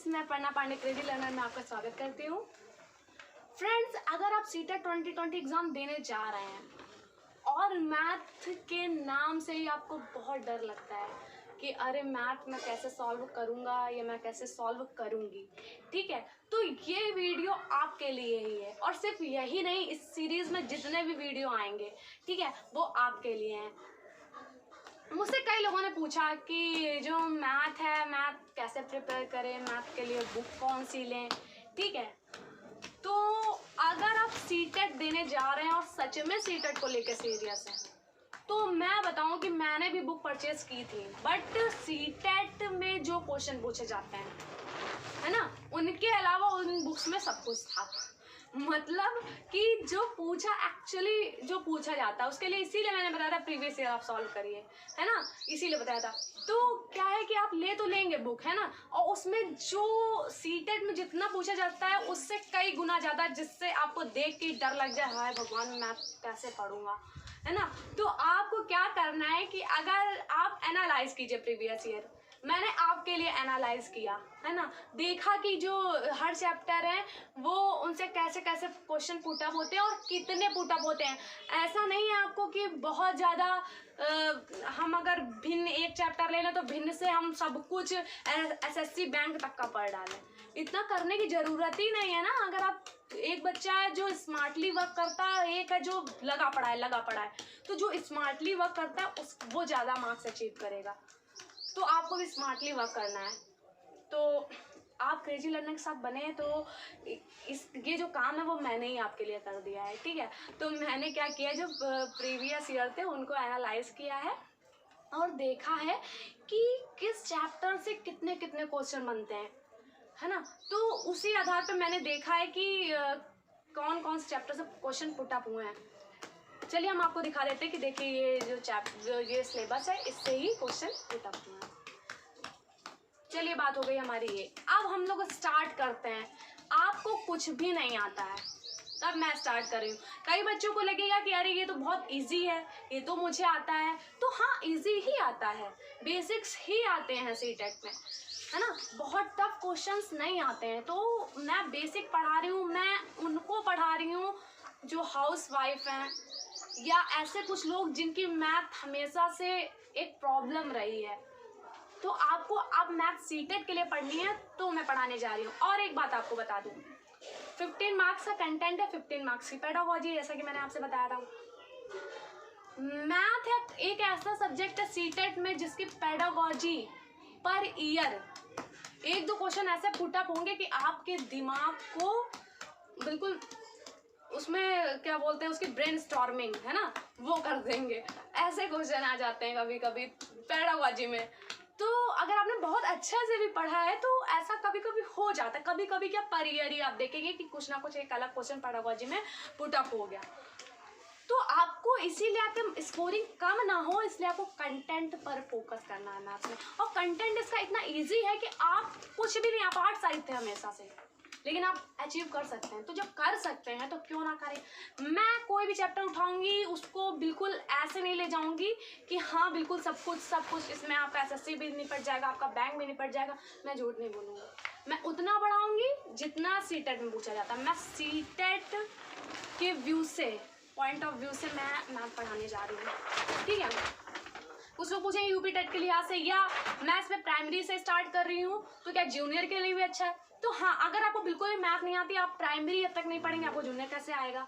मैं पढ़ना Pandey crazy learner में आपका स्वागत करती हूँ। फ्रेंड्स, अगर आप सीटेट 2020 एग्ज़ाम देने जा रहे हैं और मैथ के नाम से ही आपको बहुत डर लगता है कि अरे मैथ मैं कैसे सॉल्व करूँगा या मैं कैसे सॉल्व करूँगी, ठीक है, तो ये वीडियो आपके लिए ही है। और सिर्फ यही नहीं, इस सीरीज़ में जितने भी वीडियो आएंगे, ठीक है, वो आपके लिए हैं। मुझसे कई लोगों ने पूछा कि जो मैथ है, मैथ कैसे प्रिपेयर करें, मैथ के लिए बुक कौन सी लें, ठीक है। तो अगर आप सीटेट देने जा रहे हैं और सच में सीटेट को लेकर सीरियस हैं, तो मैं बताऊं कि मैंने भी बुक परचेज की थी, बट सीटेट में जो क्वेश्चन पूछे जाते हैं, है ना, उनके अलावा उन बुक्स में सब कुछ था। मतलब कि जो पूछा एक्चुअली जो पूछा जाता है उसके लिए, इसीलिए मैंने बताया था प्रीवियस ईयर आप सॉल्व करिए, है ना, इसीलिए बताया था। तो क्या है कि आप ले तो लेंगे बुक, है ना, और उसमें जो सीटेट में जितना पूछा जाता है उससे कई गुना ज़्यादा, जिससे आपको देख के डर लग जाए, हाय भगवान मैं कैसे पढ़ूंगा, है ना। तो आपको क्या करना है कि अगर आप एनालाइज कीजिए प्रीवियस ईयर, मैंने आपके लिए एनालाइज किया, है ना, देखा कि जो हर चैप्टर है वो उनसे कैसे कैसे क्वेश्चन पुट अप होते हैं और कितने पुट अप होते हैं। ऐसा नहीं है आपको कि बहुत ज़्यादा हम अगर भिन्न एक चैप्टर ले लें तो भिन्न से हम सब कुछ एसएससी बैंक तक का पढ़ डालें। इतना करने की ज़रूरत ही नहीं है ना। अगर आप एक बच्चा है जो स्मार्टली वर्क करता है, एक है जो लगा पड़ा है, तो जो स्मार्टली वर्क करता है वो ज़्यादा मार्क्स अचीव करेगा। तो आपको भी स्मार्टली वर्क करना है। तो आप क्रेजी लर्नर के साथ बने हैं, तो ये जो काम है वो मैंने ही आपके लिए कर दिया है, ठीक है। तो मैंने क्या किया, जो प्रीवियस ईयर थे उनको एनालाइज किया है और देखा है कि किस चैप्टर से कितने कितने क्वेश्चन बनते हैं, है ना। तो उसी आधार पर मैंने देखा है कि कौन कौन से चैप्टर से क्वेश्चन पुट अप हुए हैं। चलिए हम आपको दिखा देते हैं कि देखिए ये जो ये सिलेबस है इससे ही क्वेश्चन पुट अप हुआ है। चलिए बात हो गई हमारी ये। अब हम लोग स्टार्ट करते हैं। आपको कुछ भी नहीं आता है तब मैं स्टार्ट कर रही हूँ। कई बच्चों को लगेगा कि अरे ये तो बहुत इजी है, ये तो मुझे आता है। तो हाँ, इजी ही आता है, बेसिक्स ही आते हैं सीटेट में, है ना, बहुत टफ क्वेश्चंस नहीं आते हैं। तो मैं बेसिक पढ़ा रही हूँ, मैं उनको पढ़ा रही हूँ जो हाउस वाइफ हैं या ऐसे कुछ लोग जिनकी मैथ हमेशा से एक प्रॉब्लम रही है। तो आपको अब मैथ सीटेट के लिए पढ़नी है तो मैं पढ़ाने जा रही हूँ। और एक बात आपको बता दूँ, 15 मार्क्स का कंटेंट है, 15 मार्क्स की पेडागोजी, जैसा कि मैंने आपसे बताया था। मैथ है एक ऐसा सब्जेक्ट है सीटेट में जिसकी पेडागोजी पर ईयर 1-2 क्वेश्चन ऐसे पुट अप होंगे कि आपके दिमाग को बिल्कुल उसमें क्या बोलते हैं, उसकी ब्रेन स्टॉर्मिंग, है ना, वो कर देंगे। ऐसे क्वेश्चन आ जाते हैं कभी कभी पेडागोजी में। तो अगर आपने बहुत अच्छे से भी पढ़ा है तो ऐसा कभी कभी हो जाता है। कभी कभी क्या पर ईयर ही आप देखेंगे कि कुछ ना कुछ एक अलग क्वेश्चन पेडागोजी में पुट अप हो गया। तो आपको इसीलिए आपकी स्कोरिंग कम ना हो, इसलिए आपको कंटेंट पर फोकस करना है मैथ्स में। और कंटेंट इसका इतना इजी है कि आप कुछ भी नहीं, आप आर्ट साइड थे हमेशा से, लेकिन आप अचीव कर सकते हैं। तो जब कर सकते हैं तो क्यों ना करें। मैं कोई भी चैप्टर उठाऊंगी उसको बिल्कुल ऐसे नहीं ले जाऊंगी कि हाँ बिल्कुल सब कुछ इसमें आपका एसएससी भी निपट जाएगा, आपका बैंक भी निपट जाएगा। मैं झूठ नहीं बोलूँगी, मैं उतना पढ़ाऊंगी जितना सीटेट में पूछा जाता है। मैं सीटेट के व्यू से, पॉइंट ऑफ व्यू से मैं मैथ पढ़ाने जा रही हूँ, ठीक है। कुछ लोग पूछेंगे यूपी टेट के लिहाज से या मैं इसमें प्राइमरी से स्टार्ट कर रही हूँ तो क्या जूनियर के लिए भी अच्छा है। तो हाँ, अगर आपको बिल्कुल भी मैथ नहीं आती, आप प्राइमरी अब तक नहीं पढ़ेंगे, आपको जूनियर कैसे आएगा।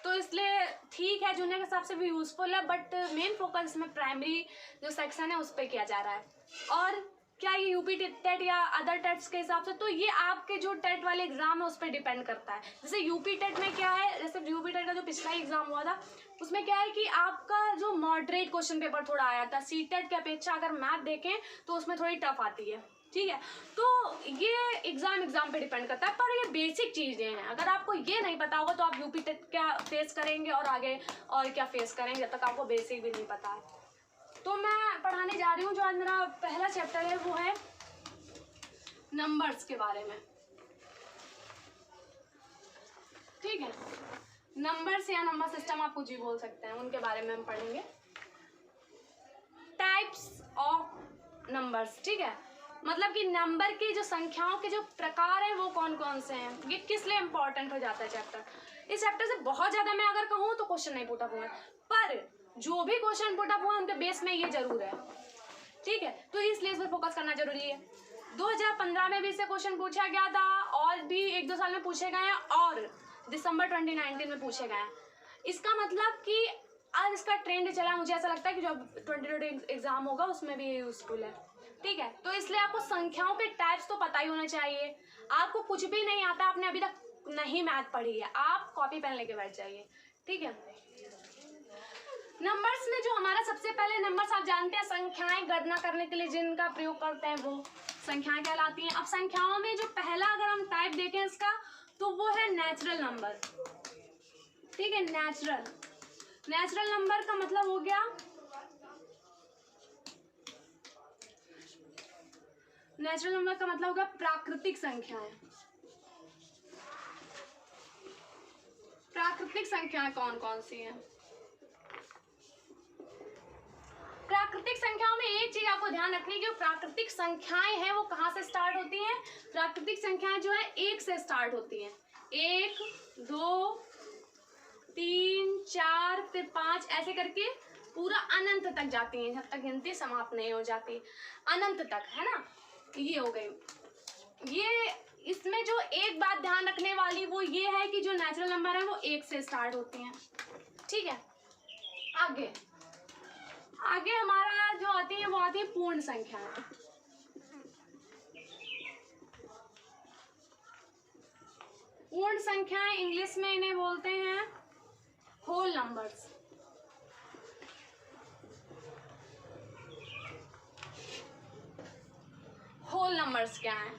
तो इसलिए ठीक है, जूनियर के हिसाब से भी यूज़फुल है, बट मेन फोकस इसमें प्राइमरी जो सेक्शन है उस पर किया जा रहा है। और क्या ये यूपी टेट या अदर टेट्स के हिसाब से, तो ये आपके जो टेट वाले एग्जाम है उस पर डिपेंड करता है। जैसे यूपी टेट में क्या है, जैसे यूपी टेट का जो पिछला एग्जाम हुआ था उसमें क्या है कि आपका जो मॉडरेट क्वेश्चन पेपर थोड़ा आया था। सीटेट की अपेक्षा अगर मैथ देखें तो उसमें थोड़ी टफ आती है, ठीक है। तो ये एग्जाम पे डिपेंड करता है, पर ये बेसिक चीज़ें हैं। अगर आपको ये नहीं पता होगा तो आप यूपी टेट क्या फेस करेंगे और आगे और क्या फेस करेंगे जब तक आपको बेसिक भी नहीं पता है। तो मैं पढ़ाने जा रही हूँ, जो आज मेरा पहला चैप्टर है वो है नंबर्स के बारे में, ठीक है। नंबर्स या नंबर सिस्टम आप कुछ भी बोल सकते हैं, उनके बारे में हम पढ़ेंगे। टाइप्स ऑफ नंबर्स, ठीक है। मतलब कि नंबर की जो संख्याओं के जो प्रकार हैं वो कौन कौन से हैं, ये किस लिए इम्पोर्टेंट हो जाता है चैप्टर। इस चैप्टर से बहुत ज़्यादा मैं अगर कहूँ तो क्वेश्चन नहीं पुट अप हुए, पर जो भी क्वेश्चन पुट अप हुए उनके बेस में ये जरूर है, ठीक है। तो इसलिए इस पर फोकस करना जरूरी है। 2015 में भी इससे क्वेश्चन पूछा गया था, और भी 1-2 साल में पूछे गए हैं, और दिसंबर 2019 में पूछे गए हैं। इसका मतलब कि आज इसका ट्रेंड चला, मुझे ऐसा लगता है कि जो 2020 एग्जाम होगा उसमें भी यूजफुल है, ठीक है। तो इसलिए आपको संख्याओं के टाइप्स तो पता ही होना चाहिए। आपको कुछ भी नहीं आता, आपने अभी तक नहीं मैथ पढ़ी है, आप कॉपी पेन लेके बैठ जाइए, ठीक है। नंबर्स में जो हमारा सबसे पहले नंबर्स आप जानते हैं, संख्याएं गणना करने के लिए जिनका प्रयोग करते हैं वो संख्याएं कहलाती हैं। अब संख्याओं में जो पहला अगर हम टाइप देखें इसका, तो वो है नेचुरल नंबर, ठीक है। नेचुरल नंबर का मतलब हो गया, नेचुरल नंबर का मतलब होगा प्राकृतिक संख्याएं। प्राकृतिक संख्याएं कौन कौन सी हैं? प्राकृतिक संख्याओं में एक चीज आपको ध्यान रखनी है कि प्राकृतिक संख्याएं हैं वो कहाँ से स्टार्ट होती हैं। प्राकृतिक संख्याएं जो है 1 से स्टार्ट होती हैं, 1, 2, 3, 4, फिर 5, ऐसे करके पूरा अनंत तक जाती हैं, जब तक गिनती समाप्त नहीं हो जाती, अनंत तक, है ना। ये हो गई। ये इसमें जो एक बात ध्यान रखने वाली वो ये है कि जो नेचुरल नंबर है वो 1 से स्टार्ट होती हैं, ठीक है। आगे हमारा जो आती है वो आती है पूर्ण संख्याएं। पूर्ण संख्याएं इंग्लिश में इन्हें बोलते हैं होल नंबर्स। होल नंबर्स क्या है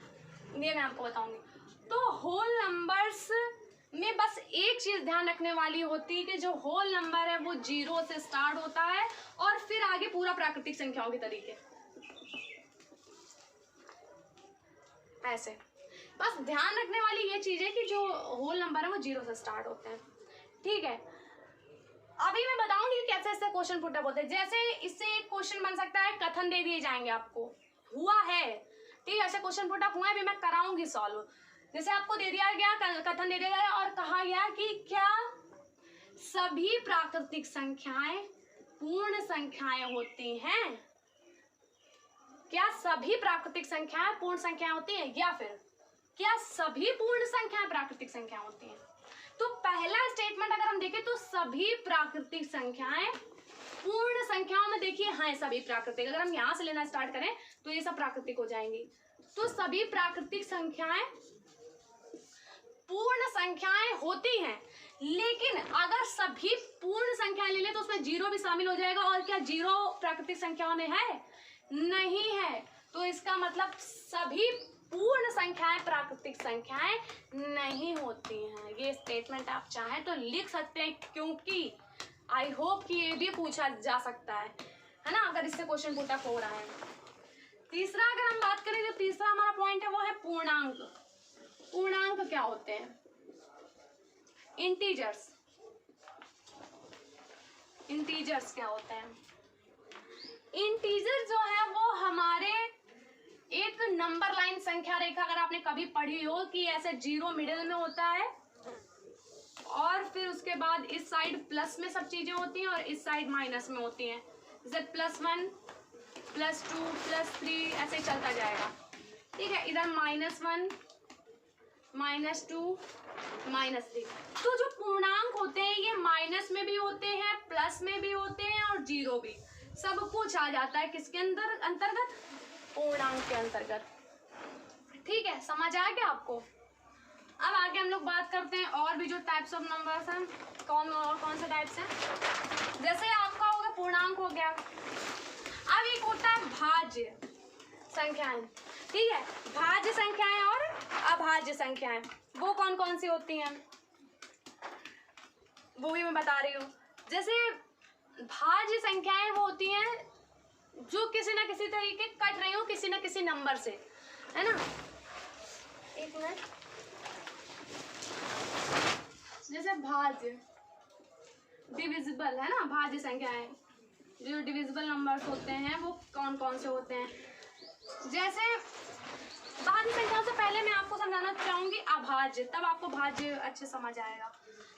ये मैं आपको बताऊंगी। तो होल नंबर्स में बस एक चीज ध्यान रखने वाली होती है कि जो होल नंबर है वो 0 से स्टार्ट होता है और फिर आगे पूरा प्राकृतिक संख्याओं के तरीके, ऐसे। बस ध्यान रखने वाली ये चीज है कि जो होल नंबर है वो 0 से स्टार्ट होते हैं, ठीक है। अभी मैं बताऊंगी कैसे इससे क्वेश्चन पुट अप होते हैं। जैसे इससे एक क्वेश्चन बन सकता है, कथन दे दिए जाएंगे आपको, हुआ है, ठीक है, ऐसे क्वेश्चन पुट अप हुआ है, अभी मैं कराऊंगी सॉल्व। जैसे आपको दे दिया गया, कथन दे दिया गया और कहा गया कि क्या सभी प्राकृतिक संख्याएं पूर्ण संख्याएं होती हैं? क्या सभी प्राकृतिक संख्याएं पूर्ण संख्याएं होती हैं, या फिर क्या सभी पूर्ण संख्याएं प्राकृतिक संख्या होती हैं? तो पहला स्टेटमेंट अगर हम देखें तो सभी प्राकृतिक संख्याएं पूर्ण संख्याओं में, देखिए हाँ सभी प्राकृतिक, अगर हम यहाँ से लेना स्टार्ट करें तो ये सब प्राकृतिक हो जाएंगी। तो सभी प्राकृतिक संख्याएं पूर्ण संख्याएं होती हैं, लेकिन अगर सभी पूर्ण संख्याएं ले लें तो उसमें 0 भी शामिल हो जाएगा, और क्या 0 प्राकृतिक संख्याओं में है? नहीं है। तो इसका मतलब सभी पूर्ण संख्याएं प्राकृतिक संख्याएं नहीं होती हैं। ये स्टेटमेंट आप चाहें तो लिख सकते हैं, क्योंकि आई होप कि ये भी पूछा जा सकता है ना, अगर इससे क्वेश्चन पुट अप हो रहा है। तीसरा अगर हम बात करें, जो तीसरा हमारा पॉइंट है वो है पूर्णांक। पूर्णांक क्या होते हैं? इंटीजर्स। इंटीजर्स क्या होते हैं? इंटीजर जो है वो हमारे एक नंबर लाइन संख्या रेखा, अगर आपने कभी पढ़ी हो कि ऐसे 0 मिडिल में होता है और फिर उसके बाद इस साइड प्लस में सब चीजें होती हैं और इस साइड माइनस में होती हैं, जैसे +1, +2, +3 ऐसे चलता जाएगा, ठीक है। इधर -1, -2, -3। तो जो पूर्णांक होते हैं ये माइनस में भी होते हैं, प्लस में भी होते हैं और 0 भी, सब कुछ आ जाता है किसके अंतर्गत? पूर्णांक के अंतर्गत, ठीक है। समझ आ गया आपको? अब आगे हम लोग बात करते हैं और भी जो टाइप्स ऑफ नंबर्स हैं, कौन से टाइप्स हैं। जैसे आपका होगा पूर्णांक हो गया, अब एक होता है भाज्य संख्याएं, ठीक है। भाज्य संख्याएं और अभाज्य संख्याएं, वो कौन कौन सी होती हैं वो भी मैं बता रही हूँ। जैसे भाज्य संख्याएं वो होती हैं जो किसी ना किसी तरीके कट रही हो किसी ना किसी नंबर से, है ना। एक मिनट, जैसे भाज्य डिविजिबल है ना, भाज्य संख्याएं जो डिविजिबल नंबर्स होते हैं वो कौन कौन से होते हैं। जैसे अभाज्य संख्याओं से पहले मैं आपको समझाना चाहूंगी अभाज्य, तब आपको भाज्य अच्छे समझ आएगा।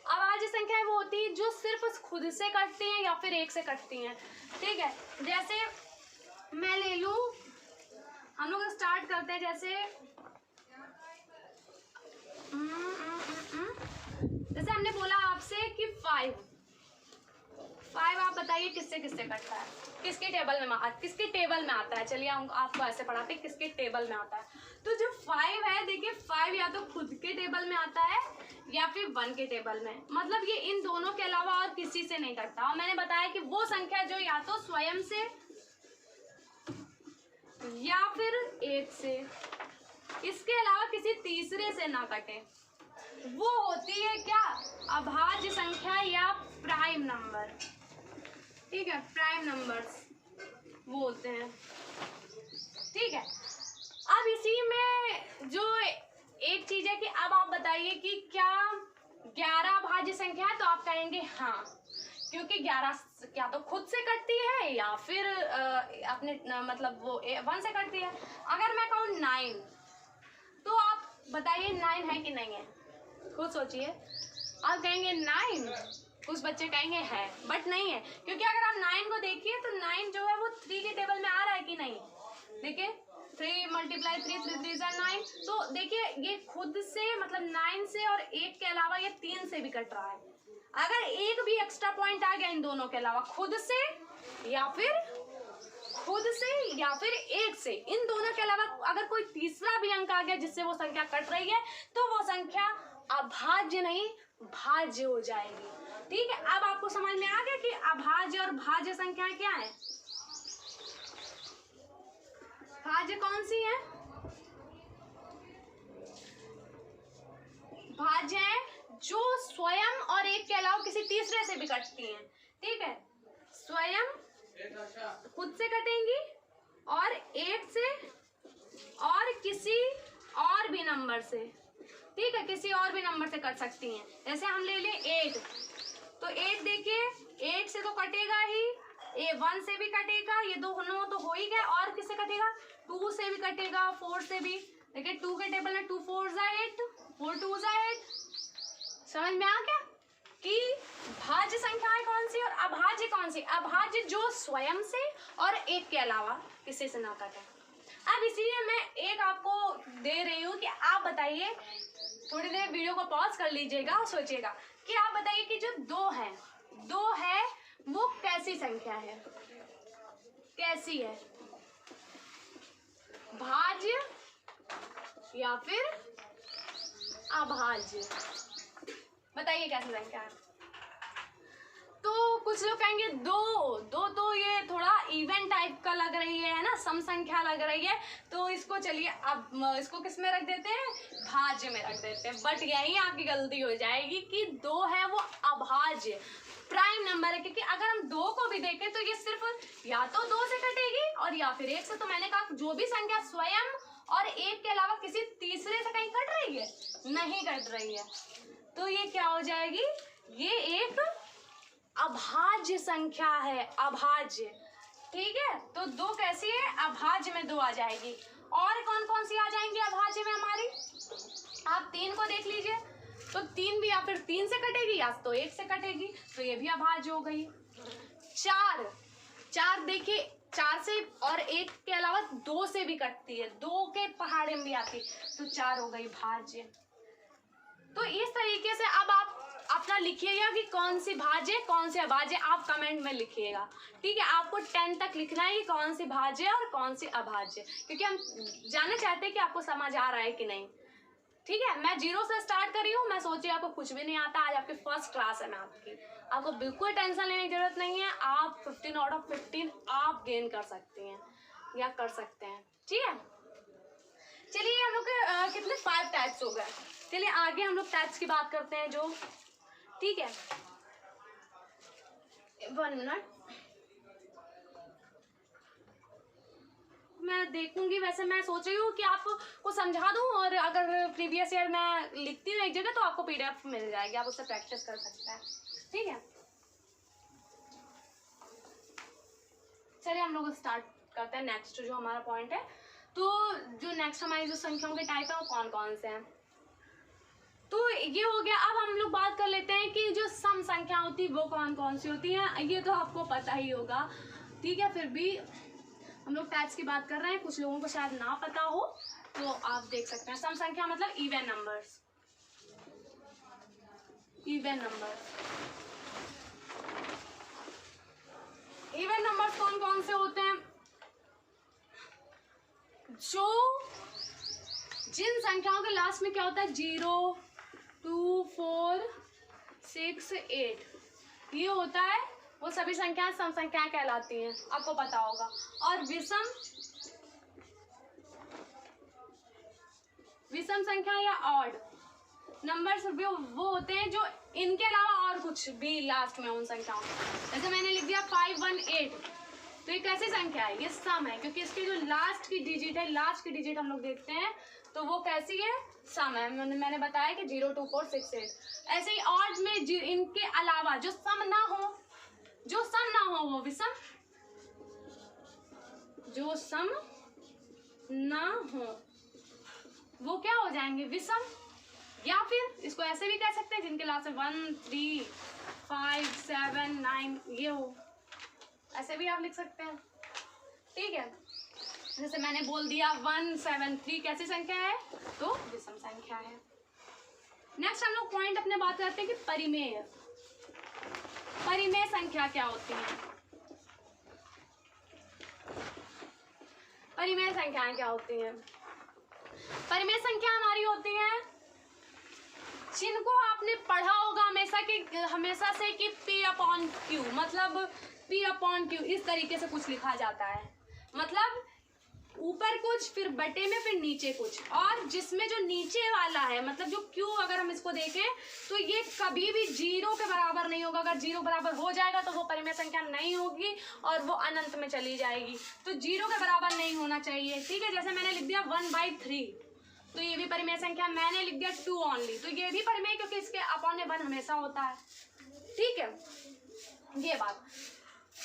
अभाज्य संख्याएं वो होती है जो सिर्फ खुद से कटती हैं या फिर एक से कटती हैं, ठीक है। जैसे मैं ले लूं, हम लोग स्टार्ट करते हैं, जैसे जैसे हमने बोला आपसे कि 5 आप बताइए किससे किससे कटता है, किसके टेबल में आता है। चलिए हम आपको ऐसे पढ़ाते हैं किसके टेबल में आता है। तो जो 5 है, देखिए 5 या तो खुद के टेबल में आता है या फिर 1 के टेबल में, मतलब ये इन दोनों के अलावा और किसी से नहीं कटता। और मैंने बताया कि वो संख्या जो या तो स्वयं से या फिर एक से, इसके अलावा किसी तीसरे से ना कटे, वो होती है क्या, अभाज्य संख्या या प्राइम नंबर, ठीक है। प्राइम नंबर्स वो होते हैं, ठीक है। अब इसी में जो एक चीज है कि अब आप बताइए कि क्या 11 अभाज्य संख्या है, तो आप कहेंगे हाँ, क्योंकि 11 क्या तो खुद से कटती है या फिर अपने मतलब वो 1 से कटती है। अगर मैं कहूँ 9, तो आप बताइए 9 है कि नहीं है, खुद सोचिए। आप कहेंगे 9, कुछ बच्चे कहेंगे है, बट नहीं है, क्योंकि अगर आप 9 को देखिए तो 9 जो है वो 3 के टेबल में आ रहा है कि नहीं। देखिए 3 × 3 3 3 9, तो देखिए ये खुद से मतलब 9 से और 1 के अलावा ये 3 से भी कट रहा है। अगर एक भी एक्स्ट्रा पॉइंट आ गया इन दोनों के अलावा, खुद से या फिर एक से, इन दोनों के अलावा अगर कोई तीसरा भी अंक आ गया जिससे वो संख्या कट रही है, तो वो संख्या अभाज्य नहीं भाज्य हो जाएगी, ठीक है। अब आपको समझ में आ गया कि अभाज्य और भाज्य संख्याएं क्या है। भाज्य कौन सी है, भाज्य है जो स्वयं और एक के अलावा किसी तीसरे से भी कटती हैं, ठीक है। स्वयं खुद से कटेंगी और एक से और किसी और भी नंबर से, ठीक है, किसी और भी नंबर से कट सकती हैं। जैसे हम ले लें 8, तो 8 देखिए 8 से तो कटेगा ही, 1 से भी कटेगा, ये दोनों तो हो ही गए, और किससे कटेगा, 2 से भी कटेगा, 4 से भी। देखिए 2 के टेबल में 2 4 8, 4 2 8। समझ में आ गया कि भाज्य संख्याएं कौन सी और अभाज्य कौन सी। अभाज्य जो स्वयं से और एक के अलावा किसी से ना कटे। अब इसीलिए मैं एक आपको दे रही हूँ कि आप बताइए, थोड़ी देर वीडियो को पॉज कर लीजिएगा और सोचिएगा कि आप बताइए कि जो 2 है वो कैसी संख्या है, कैसी है, भाज्य या फिर अभाज्य, बताइए कैसी संख्या है। तो कुछ लोग कहेंगे 2 तो ये थोड़ा इवन टाइप का लग रही है ना, सम संख्या लग रही है, तो इसको चलिए अब इसको किस में रख देते हैं, भाज्य में रख देते हैं। बट यही आपकी गलती हो जाएगी कि 2 है वो अभाज्य प्राइम नंबर है, क्योंकि अगर हम 2 को भी देखें तो ये सिर्फ या तो 2 से कटेगी और या फिर 1 से। तो मैंने कहा जो भी संख्या स्वयं और एक के अलावा किसी तीसरे से कहीं कट रही है, नहीं कट रही है, तो ये क्या हो जाएगी, ये एक अभाज्य संख्या है, अभाज्य, ठीक है। तो 2 कैसी है, अभाज्य में 2 आ जाएगी। और कौन कौन सी आ जाएंगी अभाज्य में हमारी, आप 3 को देख लीजिए, तो 3 भी या फिर 3 से कटेगी या तो 1 से कटेगी, तो ये भी अभाज्य हो गई। 4 देखिए 4 से और 1 के अलावा 2 से भी कटती है, 2 के पहाड़े में भी आती, तो 4 हो गई भाज्य। तो इस तरीके से अब आप अपना लिखिएगा कि कौन सी भाज्य कौन सी अभाज्य, आप कमेंट में लिखिएगा, ठीक है। आपको 10 तक लिखना है कि कौन सी भाज्य और कौन सी अभाज्य, क्योंकि हम जानना चाहते हैं कि आपको समझ आ रहा है कि नहीं, ठीक है। मैं 0 से स्टार्ट कर रही हूँ, मैं सोची आपको कुछ भी नहीं आता, आज आपकी फर्स्ट क्लास है मैथ की, आपको बिल्कुल टेंशन लेने की जरूरत नहीं है। आप 15 आउट ऑफ 15 आप गेन कर सकती हैं या कर सकते हैं, ठीक है। चलिए हम लोग के कितने 5 टाइप्स हो गए, चलिए आगे हम लोग टाइप्स की बात करते हैं जो, ठीक है। 1 मिनट मैं देखूंगी, वैसे मैं सोच रही हूँ कि आपको समझा दूं, और अगर प्रीवियस ईयर मैं लिखती हूँ एक जगह तो आपको PDF मिल जाएगी, आप उससे प्रैक्टिस कर सकते हैं, ठीक है। चलिए हम लोग स्टार्ट करते हैं नेक्स्ट जो हमारा पॉइंट है, तो जो नेक्स्ट हमारी जो संख्याओं के टाइप है वो कौन कौन से हैं। तो ये हो गया। अब हम लोग बात कर लेते हैं कि जो सम संख्या होती है वो कौन कौन सी होती हैं। ये तो आपको पता ही होगा, ठीक है, फिर भी हम लोग टाइप्स की बात कर रहे हैं, कुछ लोगों को शायद ना पता हो, तो आप देख सकते हैं। सम संख्या मतलब even numbers, even numbers. Even numbers कौन कौन से होते हैं? जो जिन संख्याओं के लास्ट में क्या होता है 0, 2, 4, 6, 8 ये होता है, वो सभी संख्याएं सम संख्याएं कहलाती हैं, आपको पता होगा। और विषम संख्या या ऑड नंबर्स वो होते हैं जो इनके अलावा और कुछ भी लास्ट में उन संख्याओं, जैसे मैंने लिख दिया 518, तो ये कैसी संख्या है? ये सम है, क्योंकि इसकी जो लास्ट की डिजिट है, लास्ट की डिजिट हम लोग देखते हैं तो वो कैसी है? सम है। मैंने बताया कि 0, 2, 4, 6, 8। ऐसे ही ऑड में इनके अलावा जो सम ना हो, जो सम ना हो वो विषम, जो सम ना हो वो क्या हो जाएंगे? विषम। या फिर इसको ऐसे भी कह सकते हैं जिनके लास्ट में 1, 3, 5, 7, 9 ये हो, ऐसे भी आप लिख सकते हैं, ठीक है। जैसे मैंने बोल दिया 1, 7, 3 कैसी संख्या है? तो विषम संख्या है। नेक्स्ट हम लोग पॉइंट अपने बात करते हैं कि परिमेय, परिमेय संख्या क्या होती है? परिमेय संख्याएं क्या होती हैं? परिमेय संख्या हमारी होती है जिनको आपने पढ़ा होगा हमेशा से कि P/Q, मतलब P/Q इस तरीके से कुछ लिखा जाता है, मतलब ऊपर कुछ फिर बटे में फिर नीचे कुछ, और जिसमें जो नीचे वाला है मतलब जो Q अगर हम इसको देखें तो ये कभी भी 0 के बराबर नहीं होगा। अगर 0 बराबर हो जाएगा तो वो परिमेय संख्या नहीं होगी और वो अनंत में चली जाएगी, तो 0 के बराबर नहीं होना चाहिए, ठीक है। जैसे मैंने लिख दिया 1/3, तो ये भी परिमेय संख्या। मैंने लिख दिया 2 ओनली, तो ये भी परिमेय, क्योंकि इसके अपॉन में 1 हमेशा होता है, ठीक है, ये बात।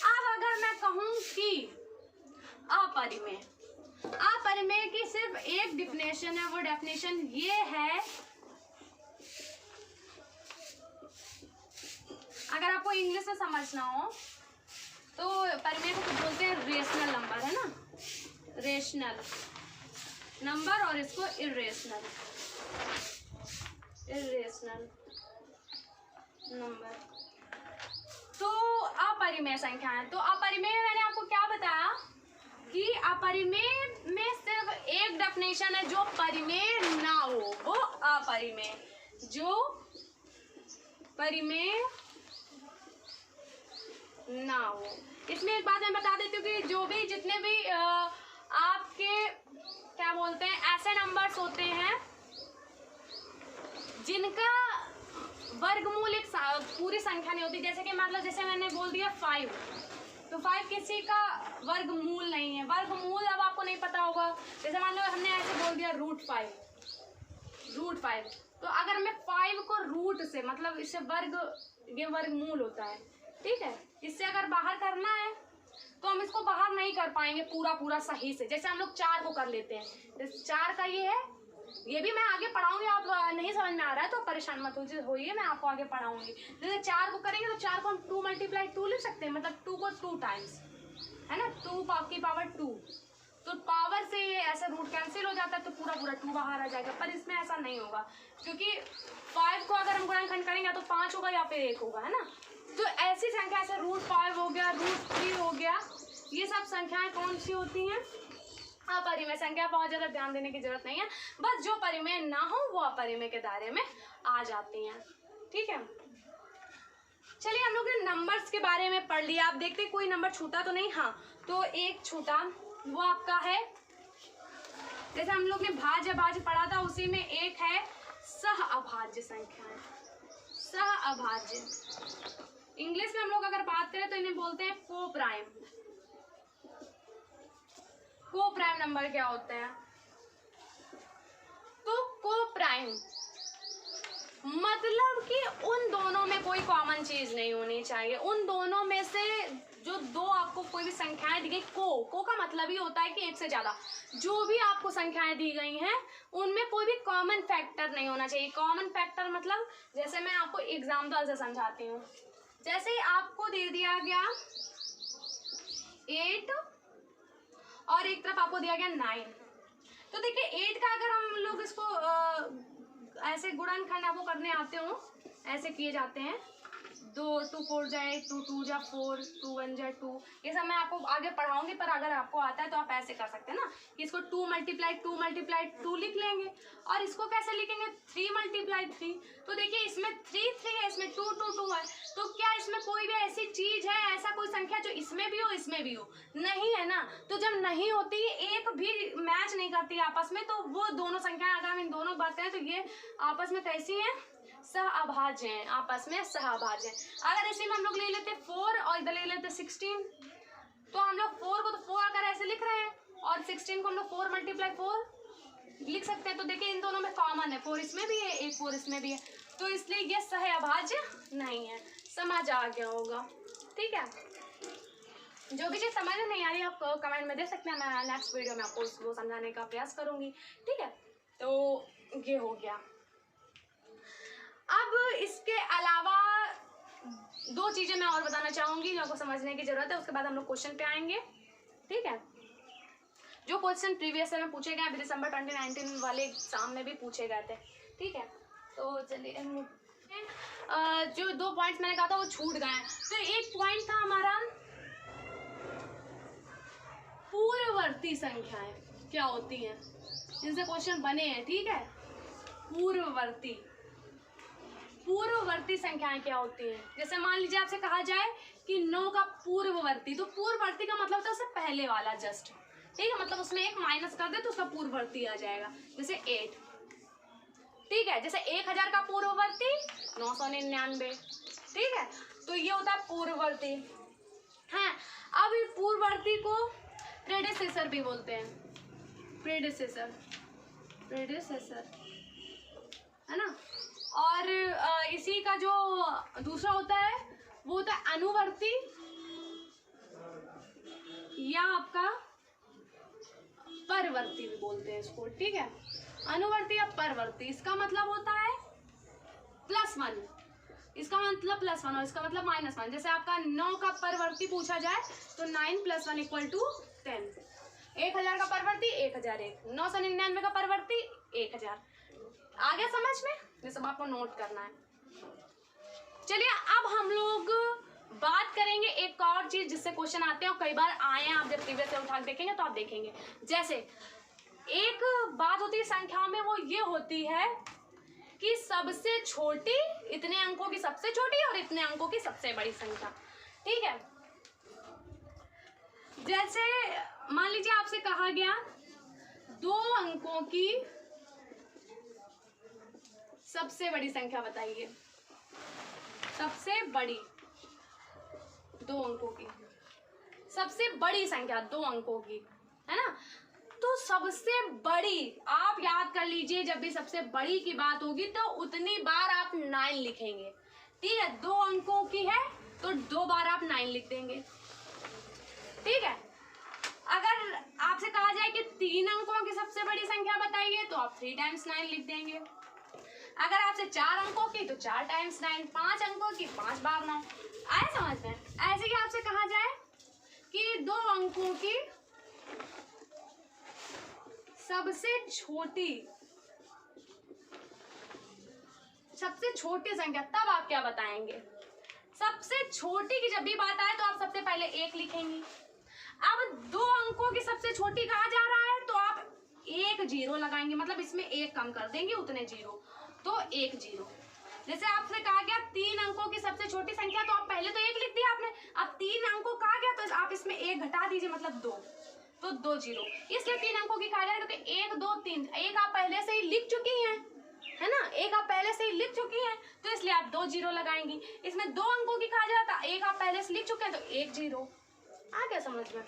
अब अगर मैं कहूं कि अपरिमेय, अपरिमेय की सिर्फ एक डेफिनेशन है, वो डेफिनेशन ये है, अगर आपको इंग्लिश में समझना हो तो परिमेय को कुछ बोलते हैं रेशनल नंबर, है ना, रेशनल नंबर, और इसको इर्रेशनल नंबर। तो अपरिमेय संख्या है। तो अपरिमेय मैंने आपको क्या बताया कि अपरिमेय में सिर्फ एक डेफिनेशन है, जो परिमेय ना हो वो अपरिमेय, जो परिमेय ना हो। इसमें एक बात मैं बता देती हूँ कि जो भी जितने भी आपके क्या बोलते हैं ऐसे नंबर्स होते हैं जिनका वर्गमूल एक पूरी संख्या नहीं होती, जैसे कि मतलब जैसे मैंने बोल दिया 5, तो 5 किसी का वर्गमूल नहीं है। वर्गमूल अब आपको नहीं पता होगा, जैसे मान लो हमने ऐसे बोल दिया √5, तो अगर मैं 5 को रूट से मतलब इससे ये वर्गमूल होता है, ठीक है, इससे अगर बाहर करना है तो हम इसको बाहर नहीं कर पाएंगे पूरा सही से। जैसे हम लोग 4 को कर लेते हैं, जैसे 4 का ये है, ये भी मैं आगे पढ़ाऊंगी, आप नहीं समझ में आ रहा है तो परेशान मत होइए, मैं आपको आगे पढ़ाऊंगी। जैसे 4 को करेंगे तो 4 को हम 2 × 2 लिख सकते हैं, मतलब 2 को 2 टाइम्स, है ना, 2 की पावर 2, तो पावर से ये ऐसा रूट कैंसिल हो जाता है, तो पूरा 2 बाहर आ जाएगा। पर इसमें ऐसा नहीं होगा, क्योंकि 5 को अगर हम गुणनखंड करेंगे तो 5 होगा या फिर 1 होगा, है ना। तो ऐसी संख्या ऐसे √5 हो गया, √3 हो गया, ये सब संख्याएं कौन सी होती हैं? अपरिमेय संख्या। बहुत ज्यादा ध्यान देने की जरूरत नहीं है, बस जो परिमेय ना हो वो अपरिमेय के दायरे में आ जाती हैं, ठीक है। चलिए हम लोग ने नंबर्स के बारे में पढ़ लिया, आप देखते कोई नंबर छूटा तो नहीं। हाँ, तो एक छूटा, वो आपका है, जैसे हम लोग ने भाज्य पढ़ा था, उसी में एक है सह अभाज्य संख्या, सह अभाज्य। इंग्लिश में हम लोग अगर बात करें तो इन्हें बोलते हैं को-प्राइम। को-प्राइम नंबर क्या होते हैं? तो को-प्राइम मतलब कि उन दोनों में कोई कॉमन चीज नहीं होनी चाहिए, उन दोनों में से जो दो आपको कोई भी संख्याएं दी गई, को का मतलब ही होता है कि एक से ज़्यादा, जो भी आपको संख्याएं दी गई हैं उनमें कोई भी कॉमन फैक्टर नहीं होना चाहिए। कॉमन फैक्टर मतलब जैसे मैं आपको एग्जाम्पल से समझाती हूँ। जैसे ही आपको दे दिया गया 8 और एक तरफ आपको दिया गया 9, तो देखिए 8 का अगर हम लोग इसको ऐसे गुणनखंड आपको करने आते हो, ऐसे किए जाते हैं, 2 2 4 जाए 2 2 जा 4 2 1 जा 2, ये सब मैं आपको आगे पढ़ाऊंगी, पर अगर आपको आता है तो आप ऐसे कर सकते हैं ना कि इसको 2 × 2 लिख लेंगे, और इसको कैसे लिखेंगे 3 × 3। तो देखिए इसमें 3 3 है, इसमें 2 2 2 है, तो क्या इसमें कोई भी ऐसी चीज है, ऐसा कोई संख्या जो इसमें भी हो इसमें भी हो? नहीं है ना। तो जब नहीं होती, एक भी मैच नहीं करती आपस में, तो वो दोनों संख्याएं अगर हम इन दोनों बात करें तो ये आपस में कैसी हैं, सहअभाज्य हैं, आपस में सहअभाज्य हैं। अगर इसी में हम लोग ले लेते 4 और इधर ले लेते 16, तो हम लोग 4 को तो 4 अगर ऐसे लिख रहे हैं और 16 को हम लोग 4 × 4 लिख सकते हैं। तो देखिए इन दोनों में कॉमन है, 4 इसमें भी है, एक 4 इसमें भी है, तो इसलिए ये सहअभाज्य नहीं है। समझ आ गया होगा, ठीक है। जो भी चीज़ समझ में नहीं आ रही आप कमेंट में दे सकते हैं, मैं नेक्स्ट वीडियो में आपको वो समझाने का प्रयास करूँगी, ठीक है। तो ये हो गया। अब इसके अलावा 2 चीज़ें मैं और बताना चाहूँगी जो आपको समझने की ज़रूरत है, उसके बाद हम लोग क्वेश्चन पे आएंगे, ठीक है। जो क्वेश्चन प्रीवियस ईयर में पूछे गए, अभी दिसंबर 2019 वाले एग्जाम में भी पूछे गए थे, ठीक है। तो चलिए जो 2 पॉइंट्स मैंने कहा था वो छूट गए हैं। तो एक पॉइंट था हमारा पूर्ववर्ती संख्याएं क्या होती हैं, जिनसे क्वेश्चन बने हैं, ठीक है। पूर्ववर्ती संख्याएं क्या होती हैं? जैसे मान लीजिए आपसे कहा जाए कि 9 का पूर्ववर्ती, तो पूर्ववर्ती का मतलब होता है उससे पहले वाला, जस्ट, ठीक है, मतलब उसमें एक माइनस कर दे तो उसका पूर्ववर्ती आ जाएगा, जैसे 8, ठीक है। जैसे 1000 का पूर्ववर्ती 999, ठीक है, तो ये होता है पूर्ववर्ती। हाँ, अब पूर्ववर्ती को प्रेडेसेसर भी बोलते हैं, प्रेडेसेसर है ना। और इसी का जो दूसरा होता है वो होता है अनुवर्ती, या आपका परवर्ती भी बोलते हैं इसको, ठीक है। अनुवर्ती या परवर्ती, इसका मतलब होता है +1, इसका मतलब +1 और इसका मतलब -1। जैसे आपका 9 का परवर्ती पूछा जाए तो 9 + 1 = 10। 1000 का परवर्ती 1001, 999 का परवर्ती 1000। आ गया समझ में? ये सब आपको नोट करना है। चलिए अब हम लोग बात करेंगे एक और चीज जिससे क्वेश्चन आते हैं और कई बार आए हैं, आप जब प्रीवियस से उठा देखेंगे तो आप देखेंगे। जैसे एक बात होती है संख्या में, वो ये होती है कि सबसे छोटी, इतने अंकों की सबसे छोटी और इतने अंकों की सबसे बड़ी संख्या, ठीक है। जैसे मान लीजिए आपसे कहा गया 2 अंकों की सबसे बड़ी संख्या बताइए, सबसे बड़ी 2 अंकों की सबसे बड़ी संख्या 2 अंकों की, है ना। तो सबसे बड़ी आप याद कर लीजिए, जब भी सबसे बड़ी की बात होगी तो उतनी बार आप 9 लिखेंगे, ठीक है। 2 अंकों की है तो 2 बार आप 9 लिख देंगे, ठीक है। अगर आपसे कहा जाए कि 3 अंकों की सबसे बड़ी संख्या बताइए तो आप 3 × 9 लिख देंगे। अगर आपसे 4 अंकों की तो 4 × 9, 5 अंकों की 5 बार 9। आए समझ में? ऐसे कि आपसे कहा जाए कि 2 अंकों की सबसे छोटी संख्या, तब आप क्या बताएंगे? सबसे छोटी की जब भी बात आए तो आप सबसे पहले 1 लिखेंगी। अब 2 अंकों की सबसे छोटी कहा जा रहा है तो आप 1 0 लगाएंगे, मतलब इसमें 1 कम कर देंगे, उतने 0, तो 1 0। जैसे आपसे कहा गया 3 अंकों की सबसे छोटी संख्या, तो आप पहले तो 1 लिख दिया आपने, अब 3 अंकों कहा गया तो आप इसमें 1 घटा दीजिए, मतलब 2, तो 2 0। इसलिए 3 अंकों की कहा जाएगा क्योंकि 1 2 3, 1 आप पहले से ही लिख चुकी हैं, है ना, 1 आप पहले से ही लिख चुकी हैं, तो इसलिए आप 2 0 लगाएंगी। इसमें 2 अंकों की कहा जाता है, 1 आप पहले से लिख चुके हैं तो 1 0। आ गया समझ में?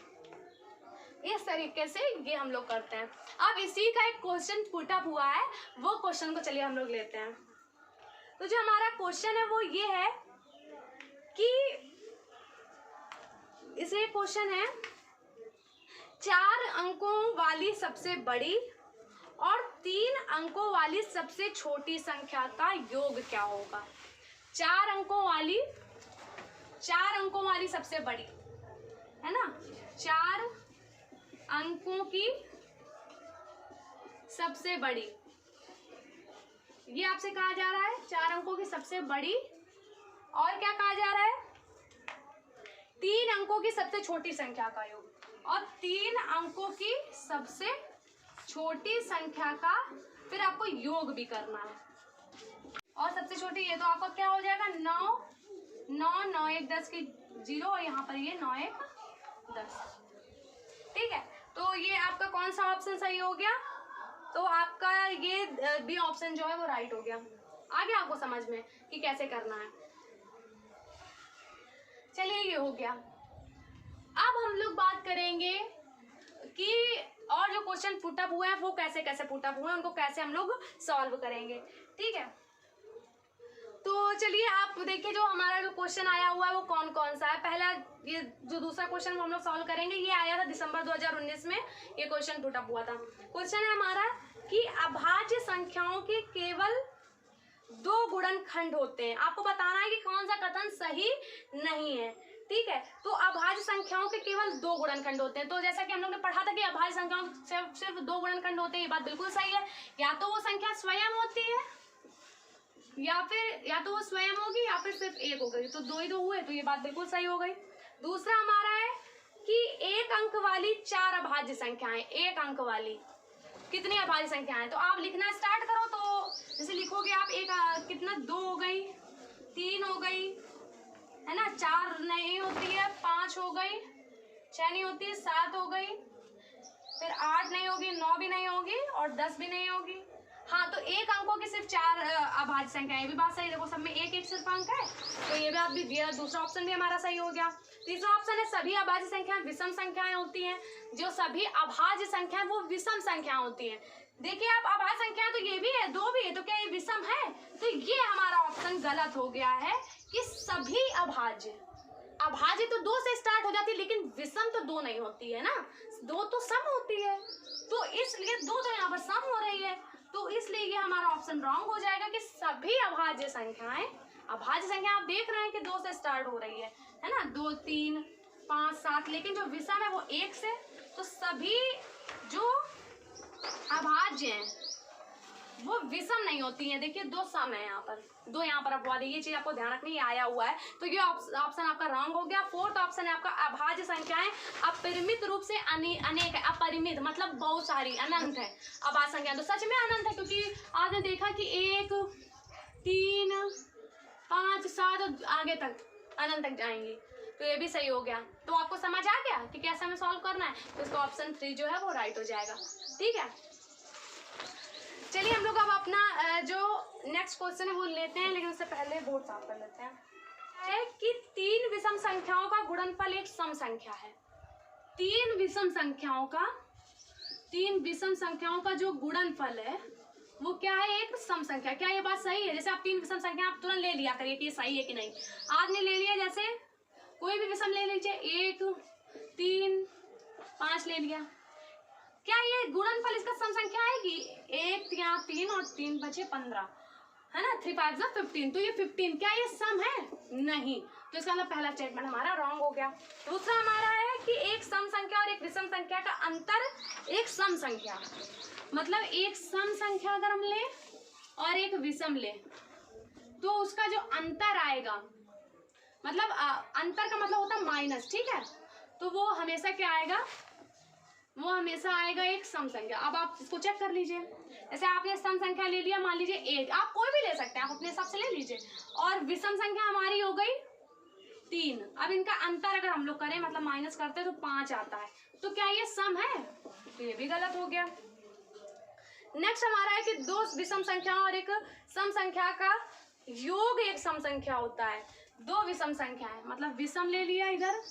इस तरीके से ये हम लोग करते हैं। अब इसी का एक क्वेश्चन पुट अप हुआ है, वो क्वेश्चन को चलिए हम लोग लेते हैं। तो जो हमारा क्वेश्चन है वो ये है कि इसे क्वेश्चन है 4 अंकों वाली सबसे बड़ी और 3 अंकों वाली सबसे छोटी संख्या का योग क्या होगा। 4 अंकों वाली सबसे बड़ी है ना, 4 अंकों की सबसे बड़ी, ये आपसे कहा जा रहा है 4 अंकों की सबसे बड़ी, और क्या कहा जा रहा है 3 अंकों की सबसे छोटी संख्या का योग, और 3 अंकों की सबसे छोटी संख्या का फिर आपको योग भी करना है। और सबसे छोटी ये तो आपका क्या हो जाएगा 9 9 9 1 10 की 0, और यहाँ पर ये 9 1 10। ठीक है, तो ये आपका कौन सा ऑप्शन सही हो गया, तो आपका ये बी ऑप्शन जो है वो राइट हो गया। आ गया आपको समझ में कि कैसे करना है। चलिए ये हो गया। अब हम लोग बात करेंगे कि और जो क्वेश्चन पुट अप हुए हैं वो कैसे कैसे पुट अप हुए हैं, उनको कैसे हम लोग सॉल्व करेंगे। ठीक है, तो चलिए आप देखिए जो हमारा जो क्वेश्चन आया हुआ है वो कौन कौन सा है। पहला ये जो दूसरा क्वेश्चन हम लोग सॉल्व करेंगे, ये आया था दिसंबर 2019 में, ये क्वेश्चन पुट अप हुआ था। क्वेश्चन है हमारा कि अभाज्य संख्याओं के केवल 2 गुणनखंड होते हैं। आपको बताना है कि कौन सा कथन सही नहीं है। ठीक है, तो अभाज्य संख्याओं के केवल 2 गुणनखंड होते हैं। तो जैसा कि हम लोग ने पढ़ा था कि अभाज्य संख्याओं सिर्फ 2 गुणनखंड होते हैं, ये बात बिल्कुल सही है। या तो वो संख्या स्वयं होती है, या तो वो स्वयं होगी, या फिर सिर्फ एक हो गई, तो 2 ही तो हुए, तो ये बात बिल्कुल सही हो गई। दूसरा हमारा है कि 1 अंक वाली 4 अभाज्य संख्याएं, 1 अंक वाली कितनी अभाज्य संख्याएं, तो आप लिखना स्टार्ट करो। तो जैसे लिखोगे आप कितना 2 हो गई, 3 हो गई है ना, 4 नहीं होती है, 5 हो गई, 6 नहीं होती है, 7 हो गई, फिर 8 नहीं होगी, 9 भी नहीं होगी, और 10 भी नहीं होगी। हाँ, तो 1 अंकों की सिर्फ 4 अभाज्य संख्या, ये भी बात सही। देखो सब में एक एक सिर्फ अंक है, तो ये बात भी दिया। दूसरा ऑप्शन भी हमारा सही हो गया। तीसरा ऑप्शन है सभी अभाज्य संख्याएं विषम संख्याएं होती हैं। जो सभी अभाज्य संख्याएं वो विषम संख्या होती हैं। देखिए आप अभाज्य संख्या तो ये भी है, 2 भी है, तो क्या ये विषम है, तो ये हमारा ऑप्शन गलत हो गया है कि सभी अभाज्य तो 2 से स्टार्ट हो जाती है, लेकिन विषम तो 2 नहीं होती है ना, 2 तो सम होती है, तो इसलिए 2 तो यहाँ पर सम हो रही है, तो इसलिए ये हमारा ऑप्शन रॉन्ग हो जाएगा कि सभी अभाज्य संख्या आप देख रहे हैं कि 2 से स्टार्ट हो रही है ना, 2 3 5 7, लेकिन जो विषम है वो 1 से, तो सभी जो अभाज्य हैं वो विषम नहीं होती हैं। देखिए 2 सम है, यहाँ पर 2 यहाँ पर अपवाद है, ये चीज आपको ध्यान रखनी, आया हुआ है, तो ये ऑप्शन आपका रॉन्ग हो गया। फोर्थ ऑप्शन है आपका अभाज्य संख्याएं अपरिमित रूप से अनेक है, अपरिमित मतलब बहुत सारी, अनंत है अभाज्य संख्या, तो सच में अनंत है, क्योंकि आपने देखा कि 1 3 5 7 आगे तक अनंत तक जाएंगी, तो ये भी सही हो गया। तो आपको समझ आ गया कि कैसे हमें सॉल्व करना है, तो इसका ऑप्शन 3 जो है वो राइट हो जाएगा। ठीक है, चलिए हम लोग अब अपना जो नेक्स्ट क्वेश्चन है वो लेते हैं, लेकिन उससे पहले बोर्ड साफ कर लेते हैं। है कि 3 विषम संख्याओं का गुणनफल एक सम संख्या है। 3 विषम संख्याओं का जो गुणनफल है वो क्या है, एक सम संख्या। क्या ये बात सही है? जैसे आप 3 विषम संख्या आप तुरंत ले लिया करिए कि ये सही है कि नहीं। आपने ले लिया, जैसे कोई भी विषम ले लीजिए, 1 3 5 ले लिया, क्या ये गुणनफल इसका सम संख्या आएगी? 1 यहाँ 3 और 3 बचे 15 है ना, 3 5 15, तो ये 15 क्या ये सम है? नहीं, तो इसका मतलब पहला स्टेटमेंट हमारा रॉन्ग हो गया। दूसरा हमारा है कि एक सम संख्या और एक विषम संख्या का अंतर एक सम संख्या, मतलब एक सम संख्या अगर हम ले और एक विषम ले तो उसका जो अंतर आएगा, मतलब अंतर का मतलब होता है माइनस, ठीक है, तो वो हमेशा क्या आएगा, वो हमेशा आएगा एक सम संख्या। अब आप इसको चेक कर लीजिए, जैसे आपने सम संख्या ले लिया, मान लीजिए 1, आप कोई भी ले सकते हैं, आप अपने हिसाब से ले लीजिए, और विषम संख्या हमारी हो गई 3। अब इनका अंतर अगर हम लोग करें, मतलब माइनस करते हैं, तो 5 आता है, तो क्या ये सम है? तो ये भी गलत हो गया। नेक्स्ट हमारा है कि 2 विषम संख्याओं और एक सम संख्या का योग एक सम संख्या होता है। 2 विषम संख्याएं, मतलब विषम ले लिया इधर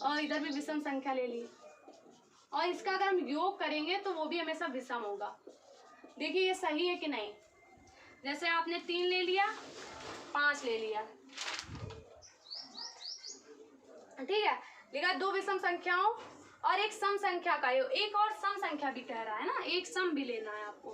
और इधर भी विषम संख्या ले ली, और इसका अगर हम योग करेंगे तो वो भी हमेशा विषम होगा। देखिए ये सही है कि नहीं। जैसे आपने 3 ले लिया, 5 ले लिया, ठीक है, लिखा 2 विषम संख्याओं और एक सम संख्या का योग, एक और सम संख्या भी कह रहा है ना, एक सम भी लेना है आपको,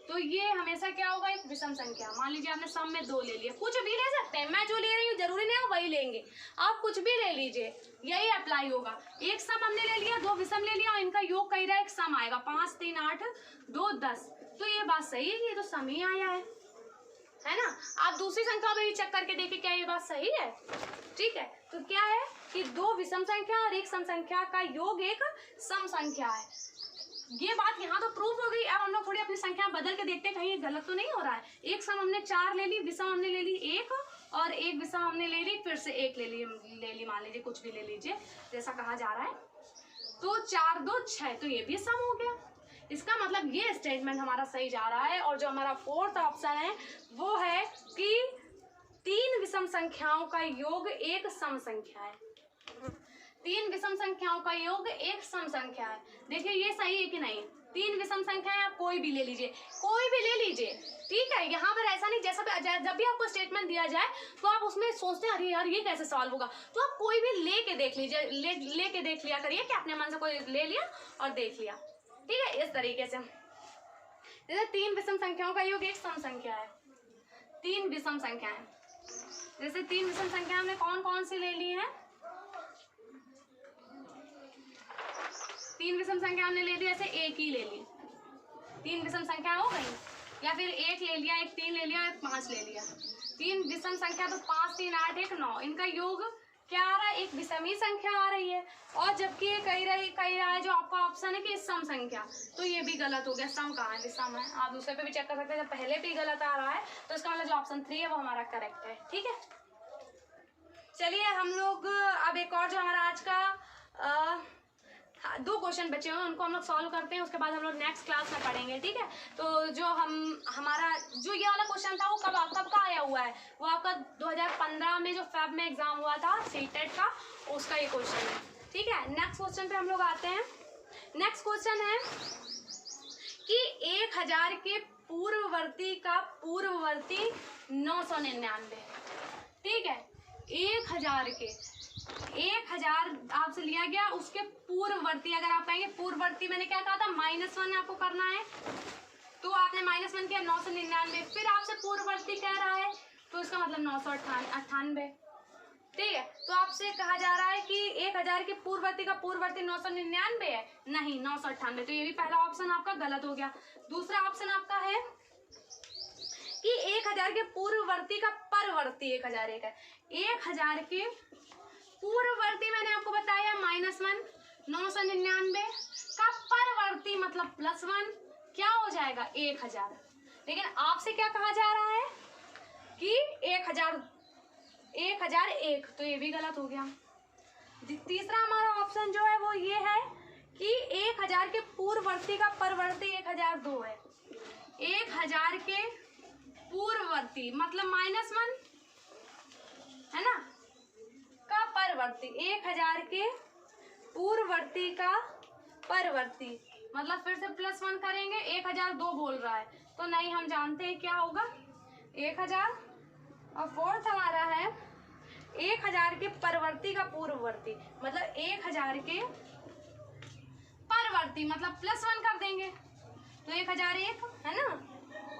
तो ये हमेशा क्या होगा, एक विषम संख्या। मान लीजिए आपने सम में 2 ले लिया, कुछ भी ले सकते हैं, मैं जो ले रही हूँ जरूरी नहीं है वही लेंगे, आप कुछ भी ले लीजिए, यही अप्लाई होगा। एक सम हमने ले लिया, 2 विषम ले लिया और इनका योग कह रहा है एक सम आएगा, 5 3 8 2 10, तो ये बात सही है कि ये तो सम ही आया है ना। आप दूसरी संख्या में भी चेक करके देखिए क्या ये बात सही है, ठीक है। तो क्या है कि 2 विषम संख्या और एक सम संख्या का योग एक सम संख्या है, ये बात यहाँ तो प्रूफ हो गई। अब हम लोग थोड़ी अपनी संख्या बदल के देखते हैं कहीं गलत तो नहीं हो रहा है। एक सम हमने 4 ले ली, विषम हमने ले ली 1 और एक विषम हमने ले ली, फिर से 1 ले ली, मान लीजिए कुछ भी ले लीजिए जैसा कहा जा रहा है, तो 4 2 6, तो ये भी सम हो गया। इसका मतलब ये स्टेटमेंट हमारा सही जा रहा है। और जो हमारा 4th ऑप्शन है वो है कि 3 विषम संख्याओं का योग एक सम संख्या है, 3 विषम संख्याओं का योग एक सम संख्या है। देखिए ये सही है कि नहीं, 3 विषम संख्या है, आप कोई भी ले लीजिए, कोई भी ले लीजिए, ठीक है। यहाँ पर ऐसा नहीं, जैसा जब भी आपको स्टेटमेंट दिया जाए तो आप उसमें सोचते हैं अरे यार ये कैसे सॉल्व होगा, तो आप कोई भी लेके देख लीजिए, लेके देख लिया करिए कि अपने मन से कोई ले लिया और देख लिया, ठीक है। इस तरीके से जैसे 3 विषम संख्याओं का योग एक सम संख्या है, 3 विषम संख्या है, जैसे 3 विषम संख्या हमने कौन कौन सी ले ली है, 3 विषम संख्या हमने ले ली, जैसे 1 ही ले ली, 3 विषम संख्या हो गई, या फिर 1 ले लिया, 1 3 ले लिया, 1 5 ले लिया, 3 विषम संख्या तो 5 3 8 1 9, इनका योग क्या आ रहा है, एक विषमी संख्या आ रही है। और जबकि ये कह रहा है जो आपका ऑप्शन है कि सम संख्या, तो ये भी गलत हो गया, सम कहाँ है, विषम है। आप दूसरे पे भी चेक कर सकते हैं, जब पहले पे ही गलत आ रहा है तो इसका मतलब जो ऑप्शन 3 है वो हमारा करेक्ट है, ठीक है। चलिए हम लोग अब एक और जो हमारा आज का 2 क्वेश्चन बचे हुए हैं उनको हम लोग सॉल्व करते हैं, उसके बाद हम लोग नेक्स्ट क्लास में पढ़ेंगे, ठीक है। तो जो हमारा जो ये वाला क्वेश्चन था वो कब का आया हुआ है, वो आपका 2015 में जो फेब में एग्जाम हुआ था सीटेट का, उसका ये क्वेश्चन है, ठीक है। नेक्स्ट क्वेश्चन पे हम लोग आते हैं। नेक्स्ट क्वेश्चन है कि 1000 के पूर्ववर्ती का पूर्ववर्ती 999, ठीक है। 1000 आपसे लिया गया, उसके पूर्ववर्ती, अगर आप कहेंगे पूर्ववर्ती, मैंने क्या कहा था -1 आपको करना है, तो आपने -1 किया 999, फिर आपसे पूर्ववर्ती कह रहा है तो इसका मतलब 998, ठीक है। तो आपसे कहा जा रहा है कि 1000 के पूर्ववर्ती का पूर्ववर्ती 999 है, नहीं 998, तो ये भी पहला ऑप्शन आपका गलत हो गया। दूसरा ऑप्शन आपका है कि 1000 के पूर्ववर्ती का परवर्ती 1001 है, 1000 के पूर्ववर्ती मैंने आपको बताया -1 999 का परवर्ती मतलब +1 क्या हो जाएगा 1000। लेकिन आपसे क्या कहा जा रहा है कि 1001, तो ये भी गलत हो गया। तीसरा हमारा ऑप्शन जो है वो ये है कि 1000 के पूर्ववर्ती का परवर्ती 1002 है, 1000 के पूर्ववर्ती मतलब -1 है ना का परवर्ती, 1000 के पूर्ववर्ती का परवर्ती मतलब फिर से +1 करेंगे, 1002 बोल रहा है तो नहीं, हम जानते हैं क्या होगा 1000। और 4th हमारा है 1000 के परवर्ती का पूर्ववर्ती मतलब 1000 के परवर्ती मतलब +1 कर देंगे तो 1001 है ना,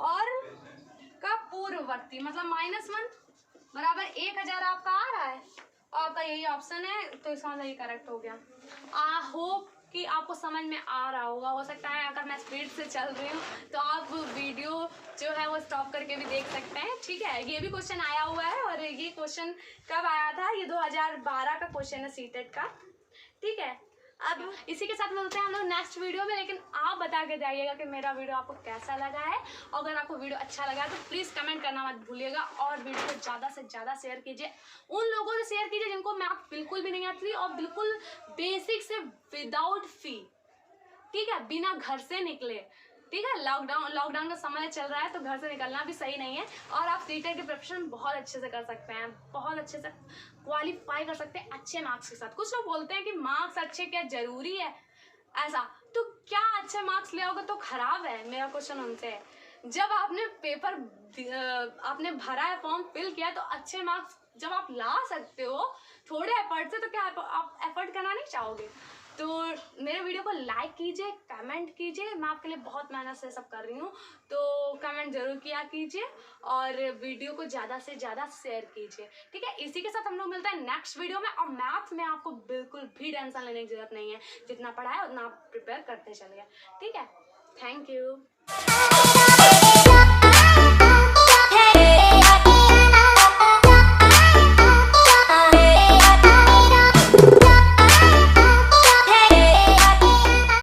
और का पूर्ववर्ती मतलब -1 बराबर 1000 आपका आ रहा है, और आपका यही ऑप्शन है, तो इसका मतलब ये करेक्ट हो गया। आई होप कि आपको समझ में आ रहा होगा। हो सकता है अगर मैं स्पीड से चल रही हूँ तो आप वीडियो जो है वो स्टॉप करके भी देख सकते हैं, ठीक है। ये भी क्वेश्चन आया हुआ है, और ये क्वेश्चन कब आया था, ये 2012 का क्वेश्चन है सीटेट का, ठीक है। अब इसी के साथ मिलते हैं हम लोग नेक्स्ट वीडियो में, लेकिन आप बता के जाइएगा कि मेरा वीडियो आपको कैसा लगा है। अगर आपको वीडियो अच्छा लगा तो प्लीज़ कमेंट करना मत भूलिएगा, और वीडियो को ज़्यादा से ज़्यादा शेयर कीजिए, उन लोगों से शेयर कीजिए जिनको मैथ बिल्कुल भी नहीं आती और बिल्कुल बेसिक से विदाउट फी, ठीक है, बिना घर से निकले, ठीक है। लॉकडाउन का समय चल रहा है तो घर से निकलना भी सही नहीं है, और आप सीटेट की प्रिपरेशन बहुत अच्छे से कर सकते हैं, बहुत अच्छे से क्वालिफाई कर सकते हैं अच्छे मार्क्स के साथ। कुछ लोग बोलते हैं कि मार्क्स अच्छे क्या जरूरी है, ऐसा तो क्या अच्छे मार्क्स ले आओगे तो खराब है, मेरा क्वेश्चन उनसे है, जब आपने पेपर आपने भरा है, फॉर्म फिल किया, तो अच्छे मार्क्स जब आप ला सकते हो थोड़े एफर्ट से, तो क्या आप एफर्ट करना नहीं चाहोगे? तो मेरे वीडियो को लाइक कीजिए, कमेंट कीजिए, मैं आपके लिए बहुत मेहनत से सब कर रही हूँ, तो कमेंट जरूर किया कीजिए और वीडियो को ज़्यादा से ज़्यादा शेयर कीजिए, ठीक है? इसी के साथ हम लोग मिलते हैं नेक्स्ट वीडियो में। और मैथ में आपको बिल्कुल भी टेंशन लेने की जरूरत नहीं है, जितना पढ़ा है उतना आप प्रिपेयर करते चलिए, ठीक है? Thank you.